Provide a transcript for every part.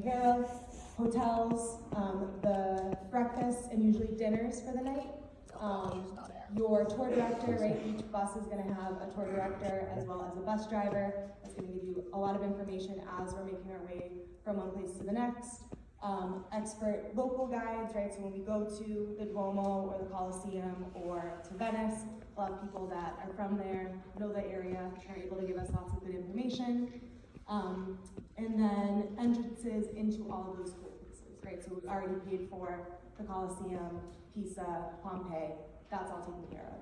Care of hotels, the breakfasts and usually dinners for the night. Your tour director, right? Each bus is going to have a tour director as well as a bus driver. That's going to give you a lot of information as we're making our way from one place to the next. Expert local guides, right? So when we go to the Duomo or the Colosseum or to Venice, a lot of people that are from there know the area, are able to give us lots of good information. And then entrances into all of those cool places, right? So we've already paid for the Colosseum, Pisa, Pompeii, that's all taken care of.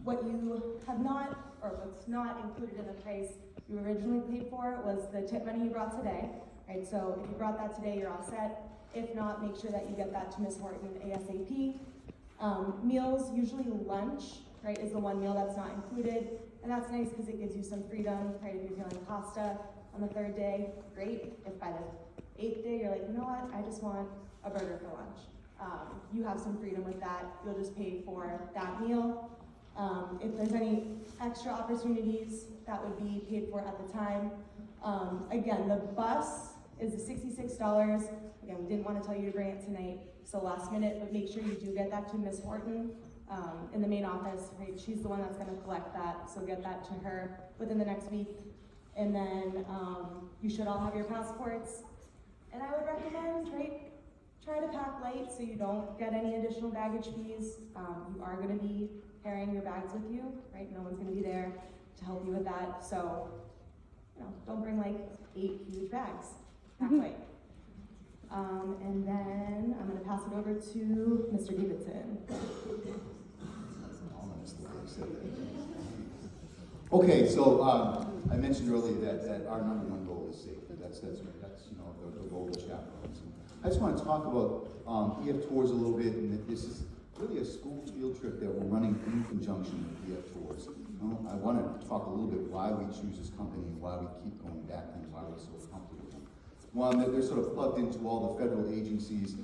What you have not, or what's not included in the price you originally paid for was the tip money you brought today, right? So if you brought that today, you're all set. If not, make sure that you get that to Ms. Horton ASAP. Meals, usually lunch, right, is the one meal that's not included. And that's nice because it gives you some freedom, right? If you're feeling pasta on the 3rd day, great. If by the 8th day you're like, you know what, I just want a burger for lunch. You have some freedom with that. You'll just pay for that meal. If there's any extra opportunities, that would be paid for at the time. Again, the bus is the $66. Again, we didn't want to tell you to bring it tonight, so last minute, but make sure you do get that to Ms. Horton in the main office, right? She's the one that's going to collect that, so get that to her within the next week. And then you should all have your passports. And I would recommend, right, try to pack light so you don't get any additional baggage fees. You are going to be carrying your bags with you, right? No one's going to be there to help you with that. So, you know, don't bring like 8 huge bags. Pack light. And then I'm going to pass it over to Mr. Davidson. Okay, so I mentioned earlier that our number one goal is safety. That's you know the goal of chaperones. I just want to talk about EF Tours a little bit, and that this is really a school field trip that we're running in conjunction with EF Tours. You know, I want to talk a little bit why we choose this company and why we keep going back and why we're so comfortable with them. One, that they're sort of plugged into all the federal agencies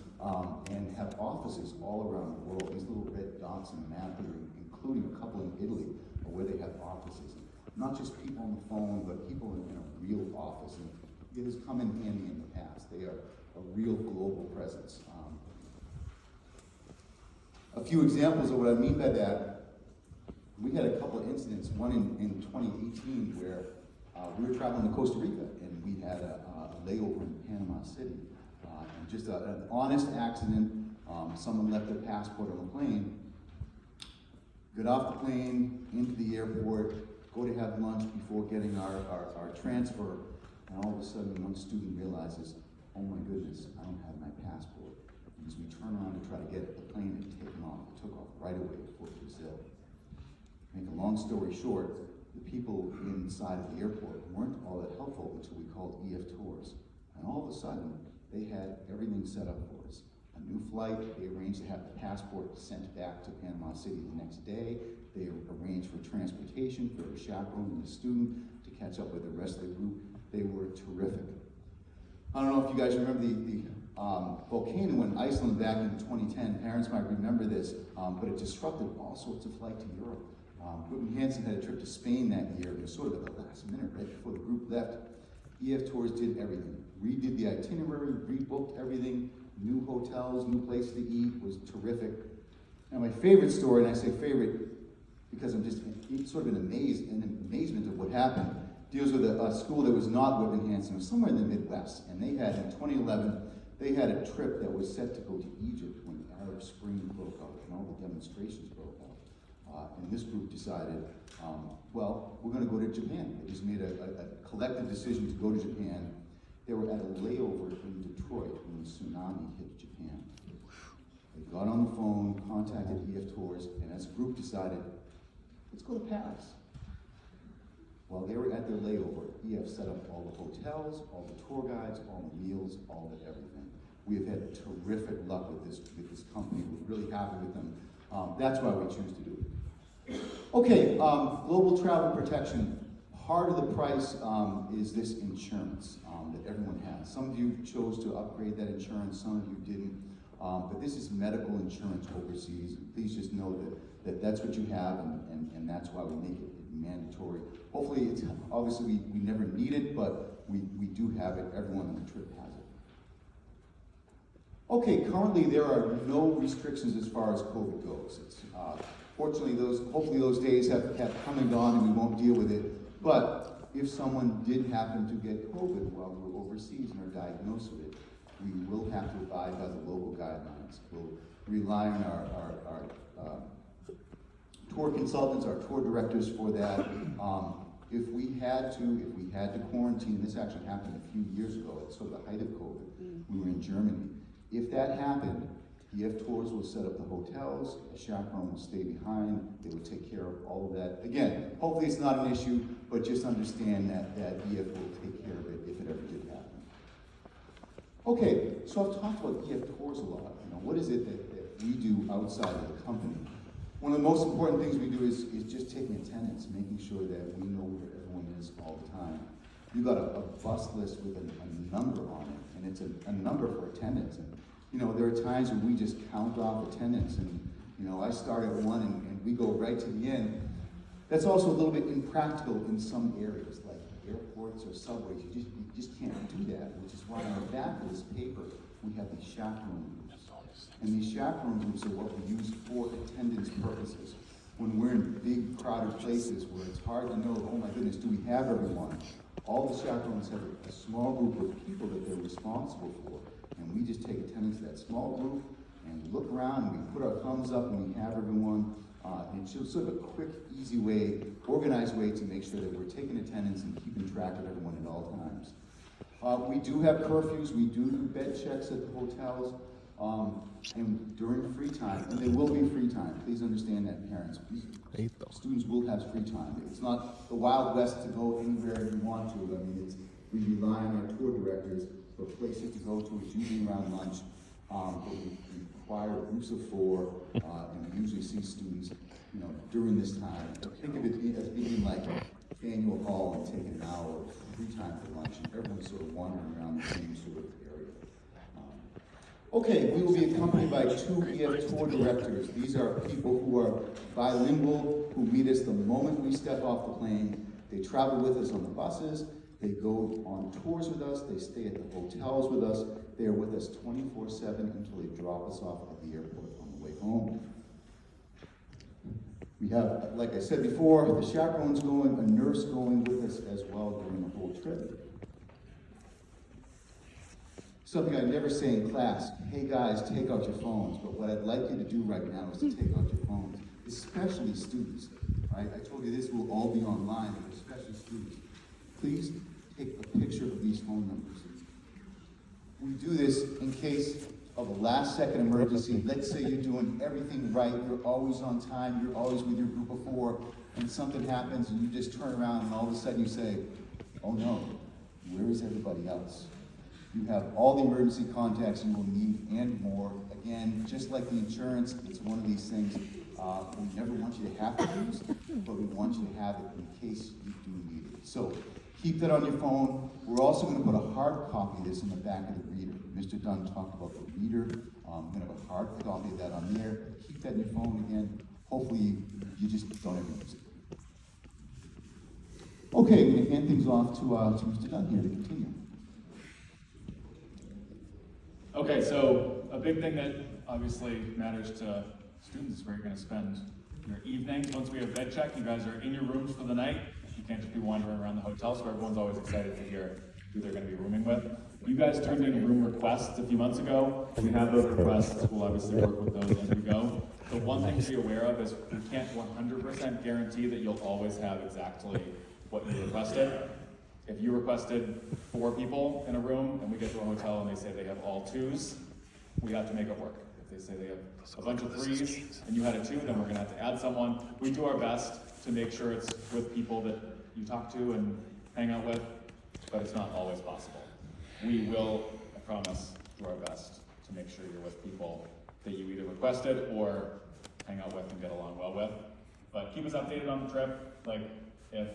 and have offices all around the world. These little red dots on the map here, including a couple in Italy, where they have offices. Not just people on the phone, but people in a real office. And it has come in handy in the past. They are a real global presence. A few examples of what I mean by that. We had a couple of incidents, one in 2018 where we were traveling to Costa Rica and we had a layover in Panama City. And just an honest accident, someone left their passport on the plane, got off the plane, into the airport, go to have lunch before getting our transfer, and all of a sudden one student realizes, oh my goodness, I don't have my passport. And as we turn around to try to get it, the plane had taken off. It took off right away for Brazil. Make a long story short, the people inside of the airport weren't all that helpful until we called EF Tours. And all of a sudden, they had everything set up for us. A new flight, they arranged to have the passport sent back to Panama City the next day. They arranged for transportation for the chaperone and the student to catch up with the rest of the group. They were terrific. I don't know if you guys remember the volcano in Iceland back in 2010. Parents might remember this, but it disrupted all sorts of flight to Europe. Whitman Hansen had a trip to Spain that year. It was sort of at the last minute, right before the group left. EF Tours did everything. Redid the itinerary, rebooked everything, new hotels, new places to eat, was terrific. Now my favorite story, and I say favorite because I'm just sort of in amazement of what happened, deals with a school that was not Whitman Hansen, it was somewhere in the Midwest. And they had, in 2011, they had a trip that was set to go to Egypt when the Arab Spring broke out and all the demonstrations broke out. And this group decided, well, we're going to go to Japan. They just made a collective decision to go to Japan. They were at a layover in Detroit when the tsunami hit Japan. They got on the phone, contacted EF Tours, and as a group decided, let's go to Paris. While they were at their layover, EF set up all the hotels, all the tour guides, all the meals, all the everything. We have had terrific luck with this company. We're really happy with them. That's why we choose to do it. Okay, global travel protection. Part of the price is this insurance that everyone has. Some of you chose to upgrade that insurance, some of you didn't. But this is medical insurance overseas. Please just know that that's what you have, and that's why we make it mandatory. Hopefully, it's obviously we never need it, but we do have it, everyone on the trip has it. Okay, currently there are no restrictions as far as COVID goes. Fortunately, hopefully those days have come and gone and we won't deal with it. But if someone did happen to get COVID while we're overseas and are diagnosed with it, we will have to abide by the local guidelines. We'll rely on our tour consultants, our tour directors for that. If we had to quarantine, this actually happened a few years ago at sort of the height of COVID. We were in Germany. If that happened, EF Tours will set up the hotels, a chaperone will stay behind, they will take care of all of that. Again, hopefully it's not an issue, but just understand that EF will take care of it if it ever did happen. Okay, so I've talked about EF Tours a lot. What is it that we do outside of the company? One of the most important things we do is just taking attendance, making sure that we know where everyone is all the time. You've got a bus list with a number on it, and it's a number for attendance. And there are times when we just count off attendance, and I start at 1 and we go right to the end. That's also a little bit impractical in some areas, like airports or subways. You just can't do that, which is why on the back of this paper we have these chaperone groups. And these chaperone groups are what we use for attendance purposes. When we're in big crowded places where it's hard to know, oh my goodness, do we have everyone? All the chaperones have a small group of people that they're responsible for. And we just take attendance of that small group and look around and we put our thumbs up and we have everyone. And it's just sort of a quick, easy way, organized way to make sure that we're taking attendance and keeping track of everyone at all times. We do have curfews, we do bed checks at the hotels, and during free time, and there will be free time. Please understand that, parents. Students will have free time. It's not the Wild West to go anywhere you want to. We rely on our tour directors for places to go to. It's usually around lunch, but we require groups of 4, and we usually see students, during this time. Think of it as being like annual hall and taking an hour of free time for lunch, and everyone's sort of wandering around the same sort of area. Okay, we will be accompanied by 2 EF tour directors. These are people who are bilingual, who meet us the moment we step off the plane. They travel with us on the buses. They go on tours with us. They stay at the hotels with us. They are with us 24/7 until they drop us off at the airport on the way home. We have, like I said before, the chaperones going, a nurse going with us as well during the whole trip. Something I never say in class, hey guys, take out your phones, but what I'd like you to do right now is to take out your phones, especially students. Right? I told you this will all be online, but especially students. Please take a picture of these phone numbers. We do this in case of a last-second emergency. Let's say you're doing everything right, you're always on time, you're always with your group of 4, and something happens and you just turn around and all of a sudden you say, oh no, where is everybody else? You have all the emergency contacts you will need and more. Again, just like the insurance, it's one of these things we never want you to have to use, but we want you to have it in case you do need it. So keep that on your phone. We're also going to put a hard copy of this in the back of the reader. Mr. Dunn talked about the reader. I'm going to have a hard copy of that on there. Keep that in your phone again. Hopefully you just don't ever use it. Okay, I'm going to hand things off to Mr. Dunn here to continue. Okay, so a big thing that obviously matters to students is where you're going to spend your evenings. Once we have bed check, you guys are in your rooms for the night. You can't just be wandering around the hotel, so everyone's always excited to hear who they're going to be rooming with. You guys turned in room requests a few months ago. We have those requests. We'll obviously work with those as we go. The one thing to be aware of is we can't 100% guarantee that you'll always have exactly what you requested. If you requested 4 people in a room and we get to a hotel and they say they have all 2s, we have to make it work. If they say they have a bunch of 3s and you had a 2, then we're going to have to add someone. We do our best to make sure it's with people that you talk to and hang out with, but it's not always possible. We will, I promise, do our best to make sure you're with people that you either requested or hang out with and get along well with. But keep us updated on the trip. Like, if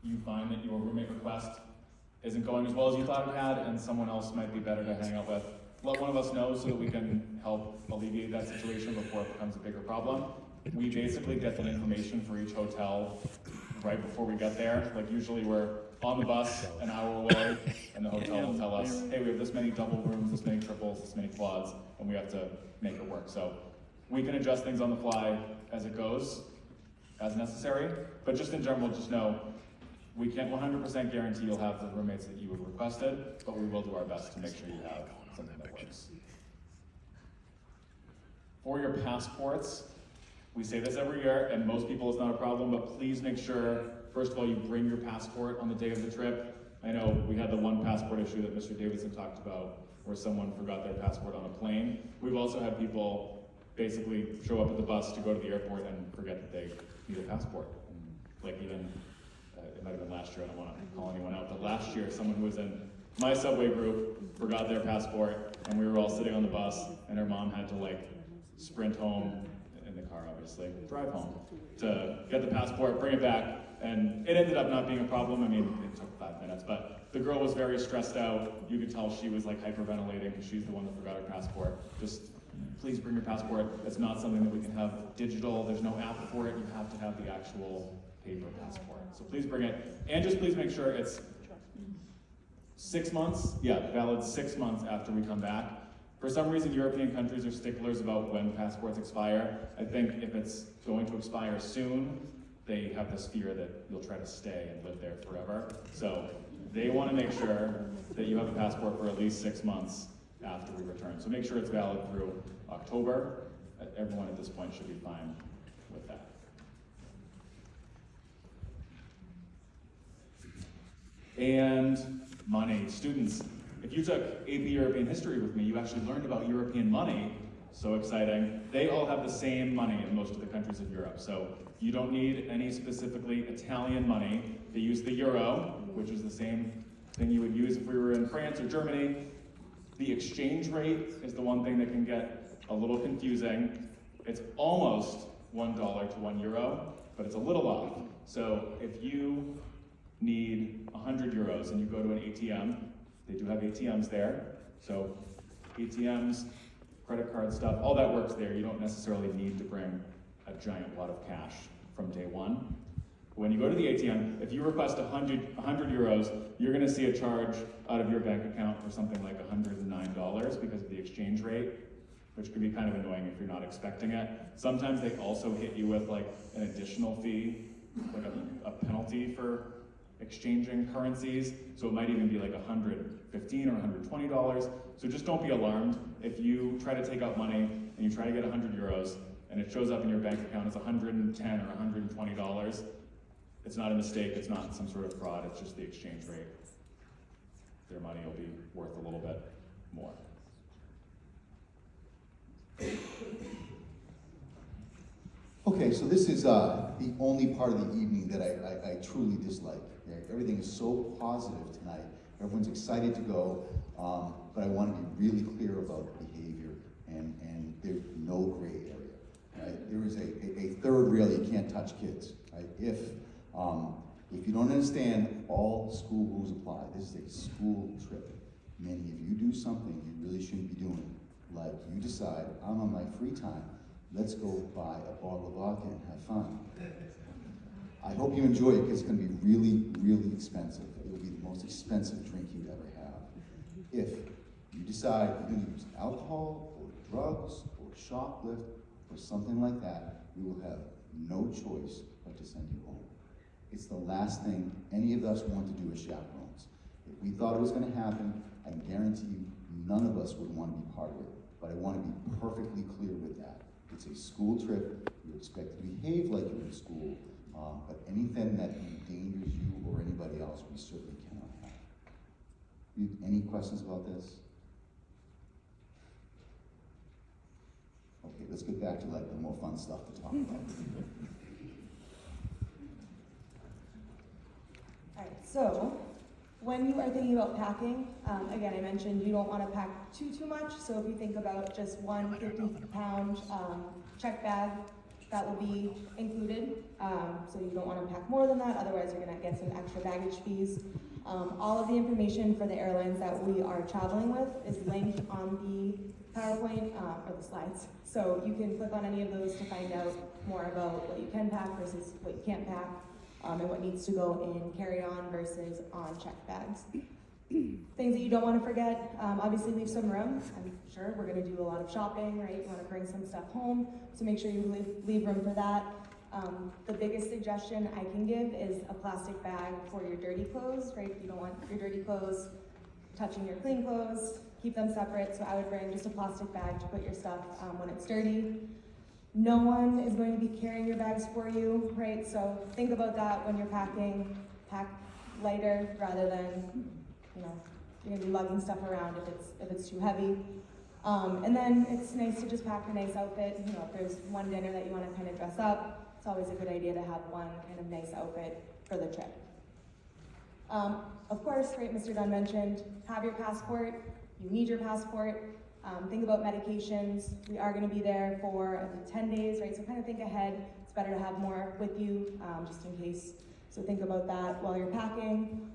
you find that your roommate request isn't going as well as you thought it had and someone else might be better to hang out with, let one of us know so that we can help alleviate that situation before it becomes a bigger problem. We basically get the information for each hotel right before we get there. Like, usually we're on the bus an hour away, and the hotel will tell us, hey, we have this many double rooms, this many triples, this many quads, and we have to make it work. So we can adjust things on the fly as it goes, as necessary, but just in general, just know, we can't 100% guarantee you'll have the roommates that you have requested, but we will do our best to make sure you have something that works. For your passports, we say this every year, and most people it's not a problem, but please make sure, first of all, you bring your passport on the day of the trip. I know we had the one passport issue that Mr. Davidson talked about, where someone forgot their passport on a plane. We've also had people basically show up at the bus to go to the airport and forget that they need a passport. Like even, it might have been last year, I don't want to call anyone out, but last year someone who was in my subway group forgot their passport, and we were all sitting on the bus, and her mom had to like sprint home, in the car obviously, drive home, to get the passport, bring it back, and it ended up not being a problem. I mean, it took 5 minutes, but the girl was very stressed out. You could tell she was like hyperventilating because she's the one that forgot her passport. Just please bring your passport. It's not something that we can have digital. There's no app for it. You have to have the actual paper passport. So please bring it, and just please make sure it's 6 months, valid 6 months after we come back. For some reason, European countries are sticklers about when passports expire. I think if it's going to expire soon, they have this fear that you'll try to stay and live there forever. So they want to make sure that you have a passport for at least 6 months after we return. So make sure it's valid through October. Everyone at this point should be fine with that. And money. Students, if you took AP European History with me, you actually learned about European money. So exciting. They all have the same money in most of the countries of Europe. So you don't need any specifically Italian money. They use the euro, which is the same thing you would use if we were in France or Germany. The exchange rate is the one thing that can get a little confusing. It's almost $1 to €1, but it's a little off. So if you need 100 euros and you go to an ATM, they do have ATMs there. So ATMs, credit card stuff, all that works there. You don't necessarily need to bring a giant wad of cash from day one. When you go to the ATM, if you request 100 euros, you're gonna see a charge out of your bank account for something like $109 because of the exchange rate, which can be kind of annoying if you're not expecting it. Sometimes they also hit you with like an additional fee, like a penalty for exchanging currencies. So it might even be like $115 or $120. So just don't be alarmed. If you try to take out money and you try to get 100 euros and it shows up in your bank account as $110 or $120, it's not a mistake, it's not some sort of fraud, it's just the exchange rate. Their money will be worth a little bit more. Okay, so this is the only part of the evening that I truly dislike. Okay? Everything is so positive tonight. Everyone's excited to go, but I want to be really clear about behavior, and there's no gray area. Right? There is a third rail you can't touch kids. Right? If you don't understand, all school rules apply. This is a school trip. Meaning if you do something you really shouldn't be doing, like you decide, I'm on my free time, let's go buy a bottle of vodka and have fun. I hope you enjoy it because it's going to be really, really expensive. It will be the most expensive drink you'd ever have. If you decide you're going to use alcohol or drugs or shoplift or something like that, we will have no choice but to send you home. It's the last thing any of us want to do as chaperones. If we thought it was going to happen, I can guarantee you none of us would want to be part of it. But I want to be perfectly clear with that. It's a school trip. You're expected to behave like you're in school, but anything that endangers you or anybody else, we certainly cannot have. Any questions about this? Okay, let's get back to like the more fun stuff to talk about. All right, so when you are thinking about packing, again, I mentioned you don't want to pack too much, so if you think about just one 50-pound check bag, that will be included. So you don't want to pack more than that, otherwise you're going to get some extra baggage fees. All of the information for the airlines that we are traveling with is linked on the PowerPoint or the slides. So you can click on any of those to find out more about what you can pack versus what you can't pack. and what needs to go in carry-on versus on check bags. Things that you don't want to forget, obviously leave some room. I'm sure we're going to do a lot of shopping, right? You want to bring some stuff home, so make sure you leave room for that. The biggest suggestion I can give is a plastic bag for your dirty clothes, right? You don't want your dirty clothes touching your clean clothes, keep them separate, so I would bring just a plastic bag to put your stuff when it's dirty. No one is going to be carrying your bags for you, right? So think about that when you're packing. Pack lighter rather than, you know, you're gonna be lugging stuff around if it's too heavy. And then it's nice to just pack a nice outfit. You know, if there's one dinner that you want to kind of dress up, it's always a good idea to have one kind of nice outfit for the trip. Of course, right, Mr. Dunn mentioned, have your passport. You need your passport. Think about medications. We are going to be there for, I think, 10 days, right? So kind of think ahead. It's better to have more with you, just in case. So think about that while you're packing.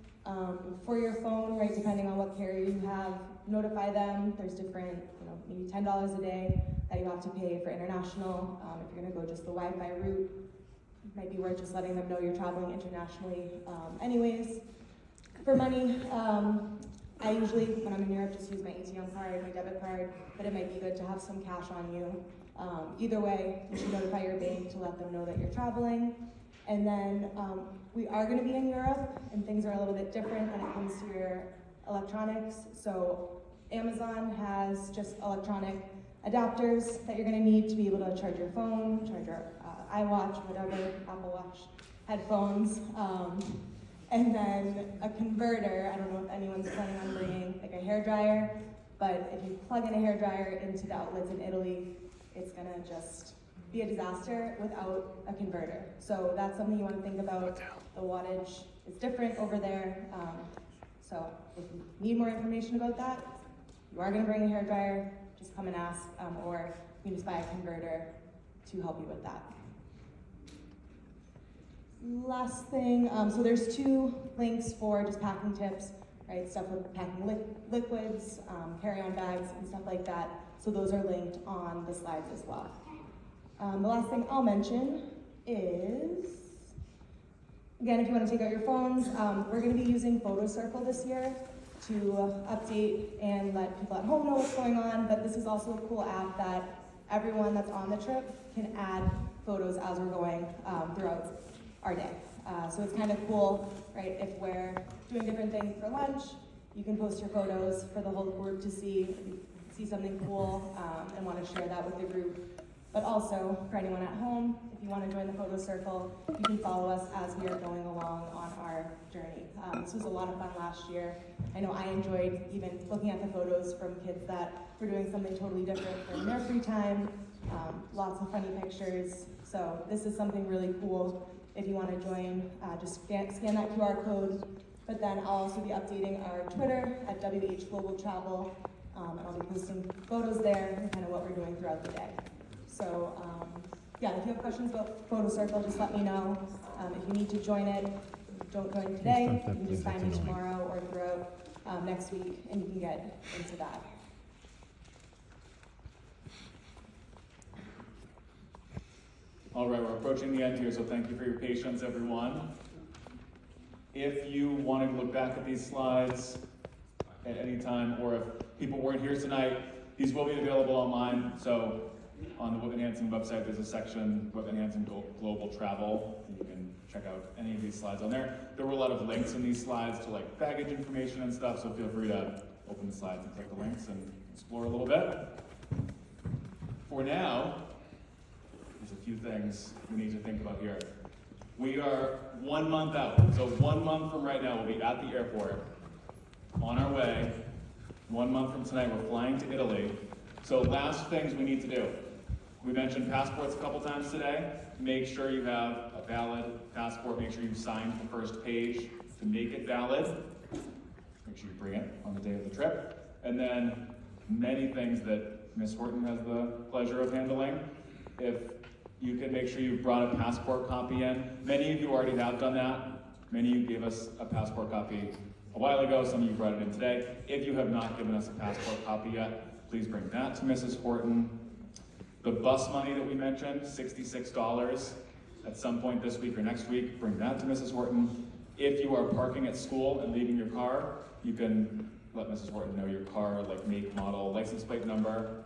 For your phone, right, depending on what carrier you have, notify them. There's different, you know, maybe $10 a day that you have to pay for international. If you're going to go just the Wi-Fi route, it might be worth just letting them know you're traveling internationally anyways. For money, I usually, when I'm in Europe, just use my ATM card, my debit card, but it might be good to have some cash on you. Either way, you should notify your bank to let them know that you're traveling. And then we are going to be in Europe, and things are a little bit different when it comes to your electronics. So Amazon has just electronic adapters that you're going to need to be able to charge your phone, charge your iWatch, whatever, Apple Watch, headphones. And then a converter. I don't know if anyone's planning on bringing like a hairdryer, but if you plug in a hairdryer into the outlets in Italy, it's gonna just be a disaster without a converter. So that's something you want to think about. The wattage is different over there. So if you need more information about that, you are gonna bring a hairdryer, just come and ask, or you can just buy a converter to help you with that. Last thing, so there's 2 links for just packing tips, right? Stuff with packing liquids, carry-on bags, and stuff like that. So those are linked on the slides as well. The last thing I'll mention is, again, if you want to take out your phones, we're going to be using Photo Circle this year to update and let people at home know what's going on. But this is also a cool app that everyone that's on the trip can add photos as we're going throughout our day. So it's kind of cool, right? If we're doing different things for lunch, you can post your photos for the whole group to see. If you see something cool and want to share that with the group. But also, for anyone at home, if you want to join the Photo Circle, you can follow us as we are going along on our journey. This was a lot of fun last year. I know I enjoyed even looking at the photos from kids that were doing something totally different in their free time. Lots of funny pictures. So this is something really cool. If you want to join, just scan that QR code. But then I'll also be updating our Twitter at WH Global Travel, and I'll be posting photos there and kind of what we're doing throughout the day. So yeah, if you have questions about Photo Circle, just let me know. If you need to join it, don't join today, you can just find me tomorrow or throughout next week, and you can get into that. All right, we're approaching the end here, so thank you for your patience, everyone. If you want to look back at these slides at any time, or if people weren't here tonight, these will be available online. So on the Whitman Hanson website, there's a section, Whitman Hanson Global Travel. You can check out any of these slides on there. There were a lot of links in these slides to like baggage information and stuff, so feel free to open the slides and click the links and explore a little bit. For now, there's a few things we need to think about here. We are 1 month out, so 1 month from right now, we'll be at the airport, on our way. 1 month from tonight, we're flying to Italy. So last things we need to do. We mentioned passports a couple times today. Make sure you have a valid passport. Make sure you signed the first page to make it valid. Make sure you bring it on the day of the trip. And then many things that Ms. Horton has the pleasure of handling. If you can make sure you've brought a passport copy in. Many of you already have done that. Many of you gave us a passport copy a while ago. Some of you brought it in today. If you have not given us a passport copy yet, please bring that to Mrs. Horton. The bus money that we mentioned, $66. at some point this week or next week, bring that to Mrs. Horton. If you are parking at school and leaving your car, you can let Mrs. Horton know your car, like make, model, license plate number.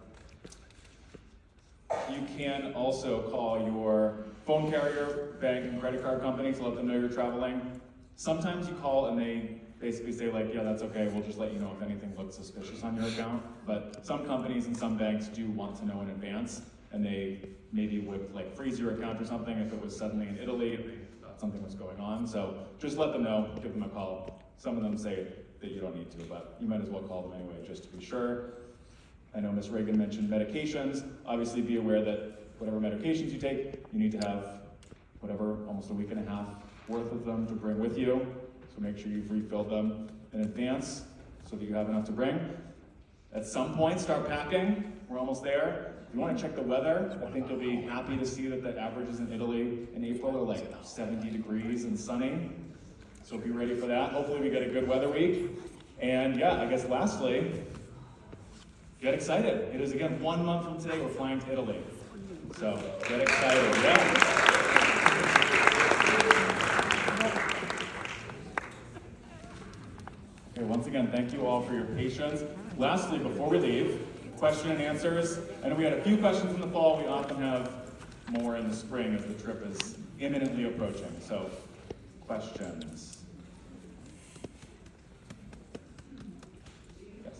You can also call your phone carrier, bank, and credit card company to let them know you're traveling. Sometimes you call and they basically say like, yeah, that's okay, we'll just let you know if anything looks suspicious on your account. But some companies and some banks do want to know in advance, and they maybe would like freeze your account or something if it was suddenly in Italy and they thought something was going on. So just let them know, give them a call. Some of them say that you don't need to, but you might as well call them anyway just to be sure. I know Ms. Reagan mentioned medications. Obviously be aware that whatever medications you take, you need to have whatever, almost a week and a half worth of them to bring with you. So make sure you've refilled them in advance so that you have enough to bring. At some point, start packing. We're almost there. If you want to check the weather, I think you'll be happy to see that the averages in Italy in April are like 70 degrees and sunny. So be ready for that. Hopefully we get a good weather week. And yeah, I guess lastly, get excited. It is again 1 month from today, we're flying to Italy. So get excited, yeah. Okay, once again, thank you all for your patience. Lastly, before we leave, question and answers. I know we had a few questions in the fall. We often have more in the spring as the trip is imminently approaching. So, questions? Yes.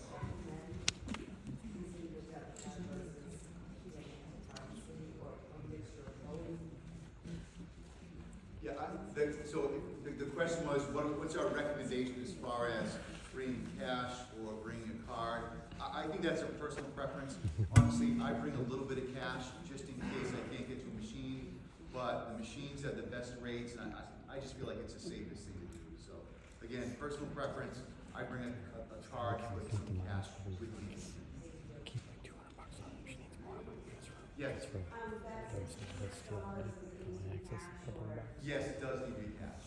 Yeah, so the question was, what's our recommendation as far as bringing cash or bringing a card? I think that's a personal preference. Honestly, I bring a little bit of cash just in case I can't get to a machine, but the machines have the best rates, and I just feel like it's the safest thing to do. So again, personal preference, I bring a card with some cash with me. Yes. Yes, it does need to be cash.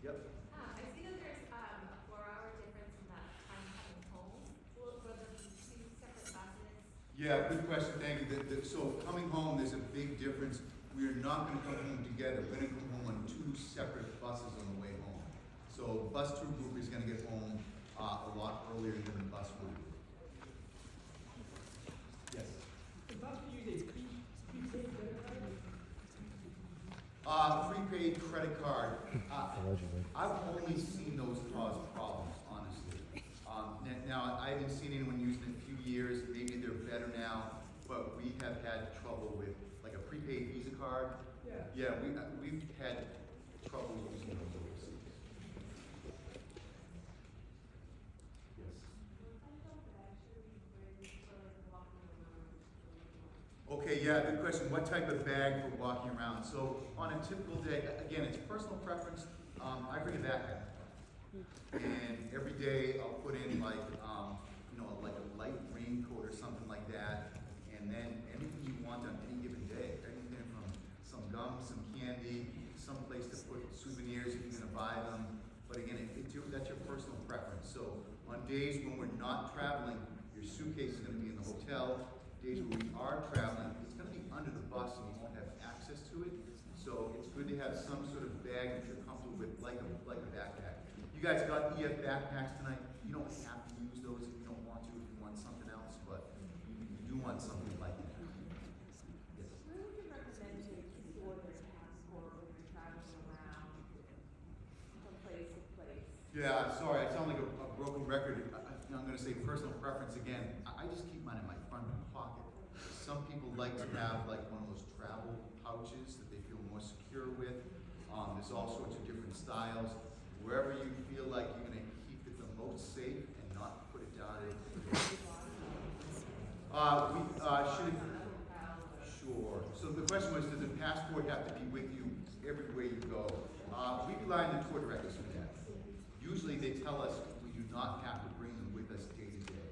Yep. I see that there's a 4-hour difference in that time coming home. Will the two separate buses? Yeah, good question, thank you. So coming home, there's a big difference. We are not gonna come home together. We're gonna come home on 2 separate buses on the way home. So bus 2 group is gonna get home a lot earlier than the bus 1 group. Yes? The bus we use a prepaid credit card? Prepaid credit card. I've only seen those cause problems, honestly. Now, I haven't seen anyone using it in a few years. Maybe they're better now, but we have had trouble with, like a prepaid Visa card. Yeah, we've had trouble using those overseas. Yes. Okay, yeah, good question. What type of bag for walking around? So on a typical day, again, it's personal preference. I bring a backpack, and every day I'll put in like like a light raincoat or something like that, and then anything you want on any given day. Anything from some gum, some candy, some place to put souvenirs if you're gonna buy them. But again, that's your personal preference. So on days when we're not traveling, your suitcase is gonna be in the hotel. Days where we are traveling, it's going to be under the bus and you won't have access to it. So it's good to have some sort of bag that you're comfortable with, like a backpack. You guys got EF backpacks tonight. You don't have to use those if you don't want to, if you want something else, but you do want something like that. Yes. Where would you recommend to store your passport when you're traveling around from place to place? Yeah, sorry, I sound like a broken record. I'm going to say personal preference again. I just keep mine in my front pocket. Some people like to have like one of those travel pouches that they feel more secure with. There's all sorts of different styles. Wherever you feel like you're going to keep it the most safe and not put it down in Sure. So the question was, does the passport have to be with you everywhere you go? We rely on the tour directors for that. Usually they tell us we do not have to bring them with us day to day,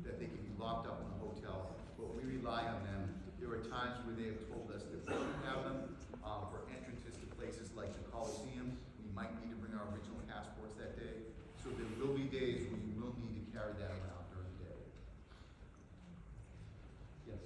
that they can be locked up in the hotel, but we rely on them. There are times where they have told us that we should have them for entrances to places like the Coliseum. We might need to bring our original passports that day. So there will be days when you will need to carry that around during the day. Yes?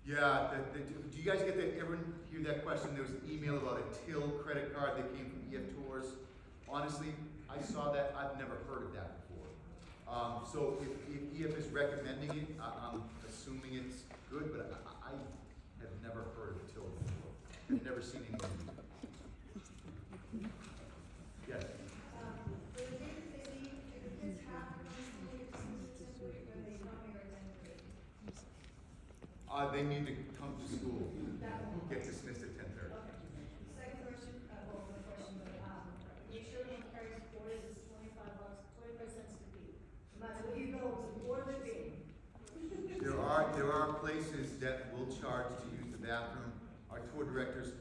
Yeah, do you guys get that, everyone hear that question? There was an email about a Till credit card that came from EF Tours. Honestly, I saw that, I've never heard of that before. So if EF is recommending it, I'm assuming it's good, but I have never heard of Till before. I've never seen anything. Yes? They need to come to school, get dismissed at 10:30. Second question, well, the question, but, make sure when carries board is $25, 25 cents to be. No matter where you go, it's a board of fee. There are places that will charge to use the bathroom. Our tour directors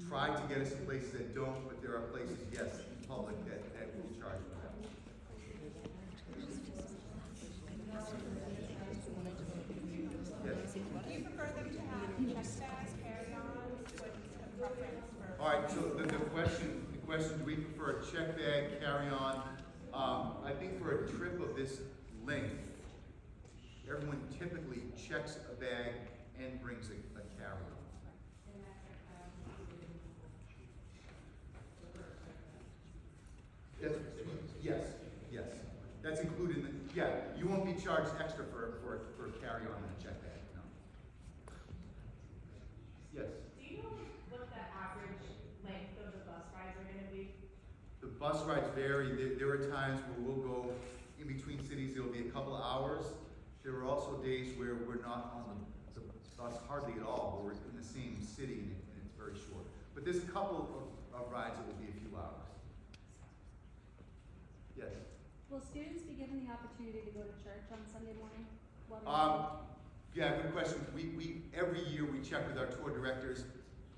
try to get us to places that don't, but there are places, yes, in public that will charge for that. Yes. Do you prefer them to have check bags, carry-on, what's the preference for? All right, so the question, do we prefer a check bag, carry-on? I think for a trip of this length, everyone typically checks a bag and brings a carry-on. Yes. That's included in the, yeah, you won't be charged extra for a carry-on and a check bag, no. Yes. Do you know what the average length of the bus rides are gonna be? The bus rides vary. There are times where we'll go in between cities, it'll be a couple of hours. There are also days where we're not on the bus hardly at all, where we're in the same city and it's very short. But there's a couple of rides that will be a few hours. Yes? Will students be given the opportunity to go to church on Sunday morning? while they're Yeah, good question. We every year we check with our tour directors.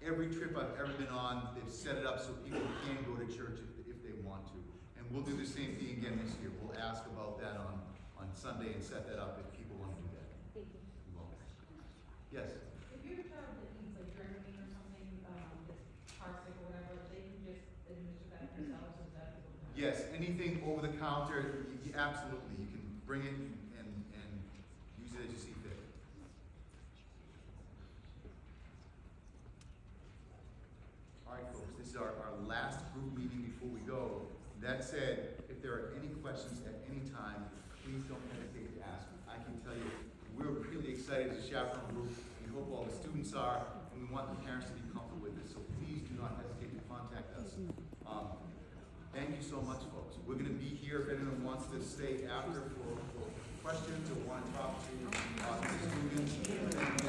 Every trip I've ever been on, they've set it up so people can go to church if they want to. And we'll do the same thing again this year. We'll ask about that on Sunday and set that up if people want to do that. Thank you. We will. Yes? If you're a child that needs like Germany or something, that's toxic or whatever, they can just administer that themselves, is that? Yes, anything over the counter, absolutely. You can bring it and use it as you see fit. All right, folks, this is our last group meeting before we go. That said, if there are any questions at any time, please don't hesitate to ask. I can tell you, we're really excited as a chaperone group. We hope all the students are, and we want the parents to be comfortable with this. So please do not hesitate to contact us. Thank you so much, folks. We're going to be here if anyone wants to stay after for questions or want to talk to the students.